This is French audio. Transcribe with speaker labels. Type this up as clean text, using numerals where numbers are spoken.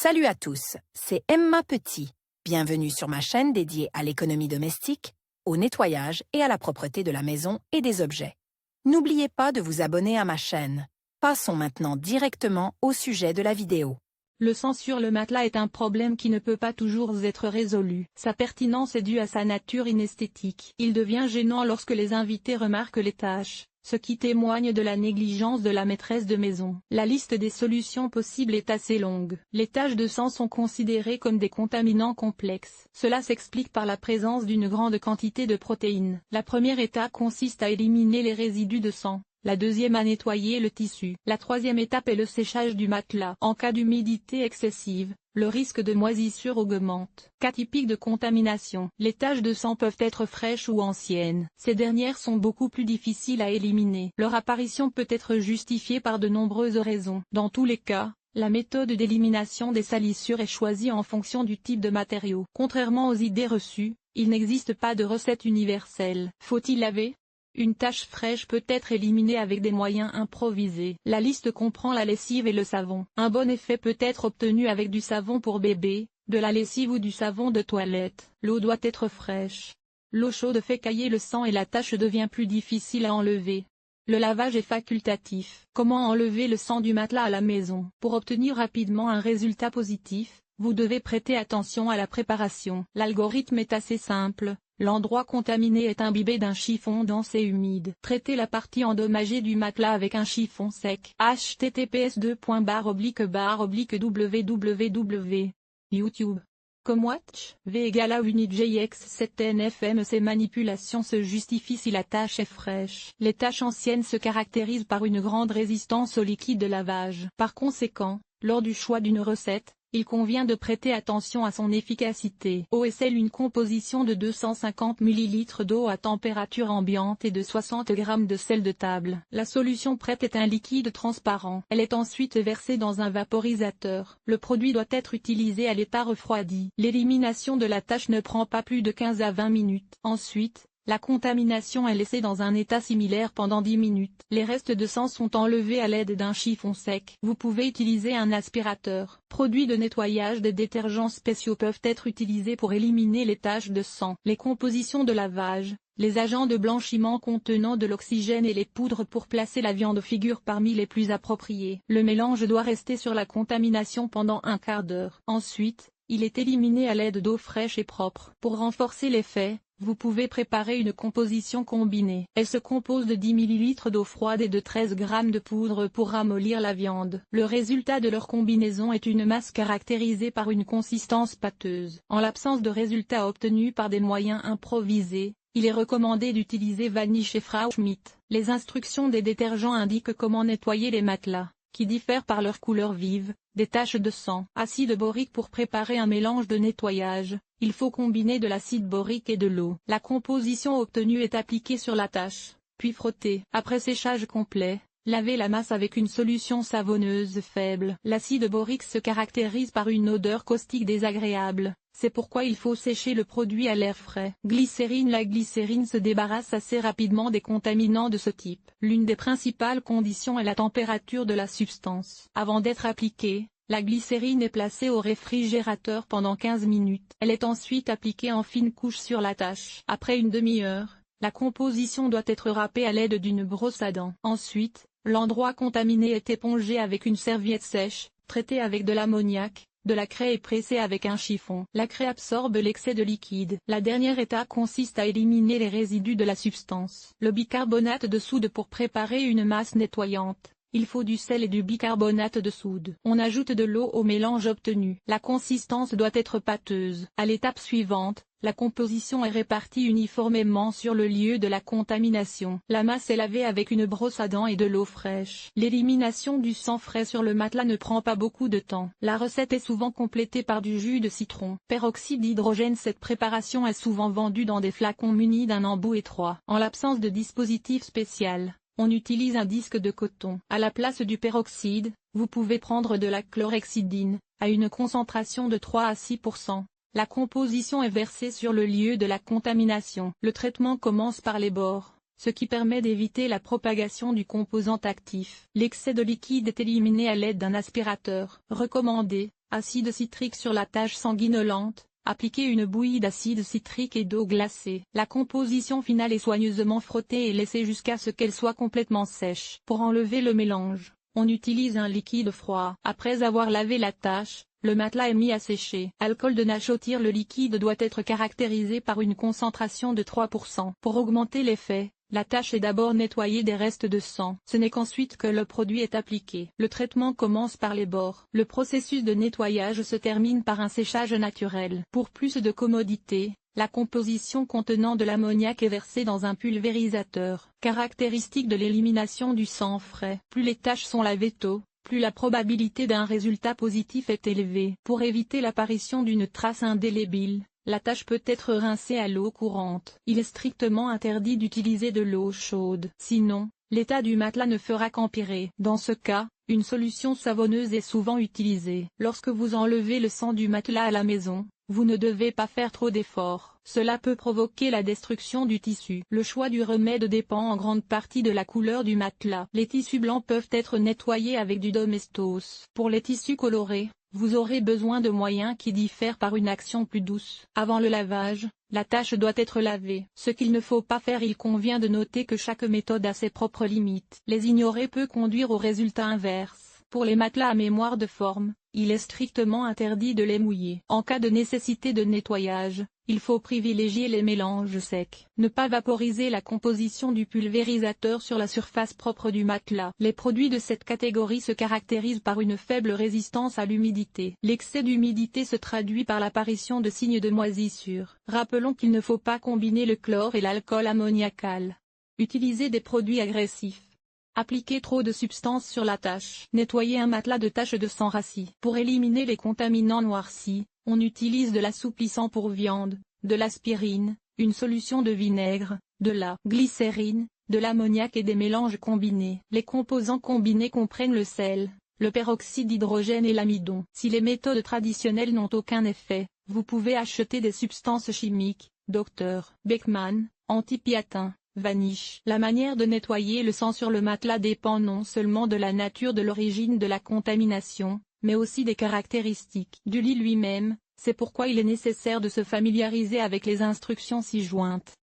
Speaker 1: Salut à tous, c'est Emma Petit. Bienvenue sur ma chaîne dédiée à l'économie domestique, au nettoyage et à la propreté de la maison et des objets. N'oubliez pas de vous abonner à ma chaîne. Passons maintenant directement au sujet de la vidéo.
Speaker 2: Le sang sur le matelas est un problème qui ne peut pas toujours être résolu. Sa pertinence est due à sa nature inesthétique. Il devient gênant lorsque les invités remarquent les taches, ce qui témoigne de la négligence de la maîtresse de maison. La liste des solutions possibles est assez longue. Les taches de sang sont considérées comme des contaminants complexes. Cela s'explique par la présence d'une grande quantité de protéines. La première étape consiste à éliminer les résidus de sang. La deuxième à nettoyer le tissu. La troisième étape est le séchage du matelas. En cas d'humidité excessive, le risque de moisissure augmente. Cas typique de contamination. Les taches de sang peuvent être fraîches ou anciennes. Ces dernières sont beaucoup plus difficiles à éliminer. Leur apparition peut être justifiée par de nombreuses raisons. Dans tous les cas, la méthode d'élimination des salissures est choisie en fonction du type de matériau. Contrairement aux idées reçues, il n'existe pas de recette universelle. Faut-il laver ? Une tache fraîche peut être éliminée avec des moyens improvisés. La liste comprend la lessive et le savon. Un bon effet peut être obtenu avec du savon pour bébé, de la lessive ou du savon de toilette. L'eau doit être fraîche. L'eau chaude fait cailler le sang et la tache devient plus difficile à enlever. Le lavage est facultatif. Comment enlever le sang du matelas à la maison? Pour obtenir rapidement un résultat positif, vous devez prêter attention à la préparation. L'algorithme est assez simple. L'endroit contaminé est imbibé d'un chiffon dense et humide. Traitez la partie endommagée du matelas avec un chiffon sec. https://www. YouTube. Comwatch, V égale A UNIJX7NFM. Ces manipulations se justifient si la tache est fraîche. Les taches anciennes se caractérisent par une grande résistance au liquide de lavage. Par conséquent, lors du choix d'une recette, il convient de prêter attention à son efficacité. Eau et sel. Une composition de 250 ml d'eau à température ambiante et de 60 g de sel de table. La solution prête est un liquide transparent. Elle est ensuite versée dans un vaporisateur. Le produit doit être utilisé à l'état refroidi. L'élimination de la tache ne prend pas plus de 15 à 20 minutes. Ensuite, la contamination est laissée dans un état similaire pendant 10 minutes. Les restes de sang sont enlevés à l'aide d'un chiffon sec. Vous pouvez utiliser un aspirateur. Produits de nettoyage. Des détergents spéciaux peuvent être utilisés pour éliminer les taches de sang. Les compositions de lavage. Les agents de blanchiment contenant de l'oxygène et les poudres pour placer la viande figurent parmi les plus appropriés. Le mélange doit rester sur la contamination pendant un quart d'heure. Ensuite, il est éliminé à l'aide d'eau fraîche et propre. Pour renforcer l'effet, vous pouvez préparer une composition combinée. Elle se compose de 10 ml d'eau froide et de 13 g de poudre pour ramollir la viande. Le résultat de leur combinaison est une masse caractérisée par une consistance pâteuse. En l'absence de résultats obtenus par des moyens improvisés, il est recommandé d'utiliser Vanish et Frau Schmidt. Les instructions des détergents indiquent comment nettoyer les matelas, qui diffèrent par leur couleur vive, des taches de sang. Acide borique. Pour préparer un mélange de nettoyage, il faut combiner de l'acide borique et de l'eau. La composition obtenue est appliquée sur la tache, puis frottée. Après séchage complet, lavez la masse avec une solution savonneuse faible. L'acide borique se caractérise par une odeur caustique désagréable. C'est pourquoi il faut sécher le produit à l'air frais. Glycérine. La glycérine se débarrasse assez rapidement des contaminants de ce type. L'une des principales conditions est la température de la substance. Avant d'être appliquée, la glycérine est placée au réfrigérateur pendant 15 minutes. Elle est ensuite appliquée en fine couche sur la tache. Après une demi-heure, la composition doit être râpée à l'aide d'une brosse à dents. Ensuite, l'endroit contaminé est épongé avec une serviette sèche, traitée avec de l'ammoniac, de la craie et pressée avec un chiffon. La craie absorbe l'excès de liquide. La dernière étape consiste à éliminer les résidus de la substance. Le bicarbonate de soude. Pour préparer une masse nettoyante, il faut du sel et du bicarbonate de soude. On ajoute de l'eau au mélange obtenu. La consistance doit être pâteuse. À l'étape suivante, la composition est répartie uniformément sur le lieu de la contamination. La masse est lavée avec une brosse à dents et de l'eau fraîche. L'élimination du sang frais sur le matelas ne prend pas beaucoup de temps. La recette est souvent complétée par du jus de citron. Peroxyde d'hydrogène. Cette préparation est souvent vendue dans des flacons munis d'un embout étroit. En l'absence de dispositif spécial, on utilise un disque de coton. À la place du peroxyde, vous pouvez prendre de la chlorhexidine, à une concentration de 3 à 6%. La composition est versée sur le lieu de la contamination. Le traitement commence par les bords, ce qui permet d'éviter la propagation du composant actif. L'excès de liquide est éliminé à l'aide d'un aspirateur. Recommandé, Acide citrique sur la tache sanguinolente. Appliquez une bouillie d'acide citrique et d'eau glacée. La composition finale est soigneusement frottée et laissée jusqu'à ce qu'elle soit complètement sèche. Pour enlever le mélange, on utilise un liquide froid. Après avoir lavé la tache, le matelas est mis à sécher. Alcool de nachotyre. Le liquide doit être caractérisé par une concentration de 3%. Pour augmenter l'effet, la tache est d'abord nettoyée des restes de sang. Ce n'est qu'ensuite que le produit est appliqué. Le traitement commence par les bords. Le processus de nettoyage se termine par un séchage naturel. Pour plus de commodité, la composition contenant de l'ammoniac est versée dans un pulvérisateur. Caractéristique de l'élimination du sang frais. Plus les taches sont lavées tôt, plus la probabilité d'un résultat positif est élevée. Pour éviter l'apparition d'une trace indélébile, la tache peut être rincée à l'eau courante. Il est strictement interdit d'utiliser de l'eau chaude. Sinon, l'état du matelas ne fera qu'empirer. Dans ce cas, une solution savonneuse est souvent utilisée. Lorsque vous enlevez le sang du matelas à la maison, vous ne devez pas faire trop d'efforts. Cela peut provoquer la destruction du tissu. Le choix du remède dépend en grande partie de la couleur du matelas. Les tissus blancs peuvent être nettoyés avec du Domestos. Pour les tissus colorés, vous aurez besoin de moyens qui diffèrent par une action plus douce. Avant le lavage, la tache doit être lavée. Ce qu'il ne faut pas faire. Il convient de noter que chaque méthode a ses propres limites. Les ignorer peut conduire au résultat inverse. Pour les matelas à mémoire de forme, il est strictement interdit de les mouiller. En cas de nécessité de nettoyage, il faut privilégier les mélanges secs. Ne pas vaporiser la composition du pulvérisateur sur la surface propre du matelas. Les produits de cette catégorie se caractérisent par une faible résistance à l'humidité. L'excès d'humidité se traduit par l'apparition de signes de moisissure. Rappelons qu'il ne faut pas combiner le chlore et l'alcool ammoniacal. Utiliser des produits agressifs. Appliquer trop de substances sur la tache. Nettoyer un matelas de taches de sang rassis. Pour éliminer les contaminants noircis, on utilise de l'assouplissant pour viande, de l'aspirine, une solution de vinaigre, de la glycérine, de l'ammoniac et des mélanges combinés. Les composants combinés comprennent le sel, le peroxyde d'hydrogène et l'amidon. Si les méthodes traditionnelles n'ont aucun effet, vous pouvez acheter des substances chimiques, Dr Beckmann, antipiatin. Vanish. La manière de nettoyer le sang sur le matelas dépend non seulement de la nature de l'origine de la contamination, mais aussi des caractéristiques du lit lui-même. C'est pourquoi il est nécessaire de se familiariser avec les instructions ci-jointes.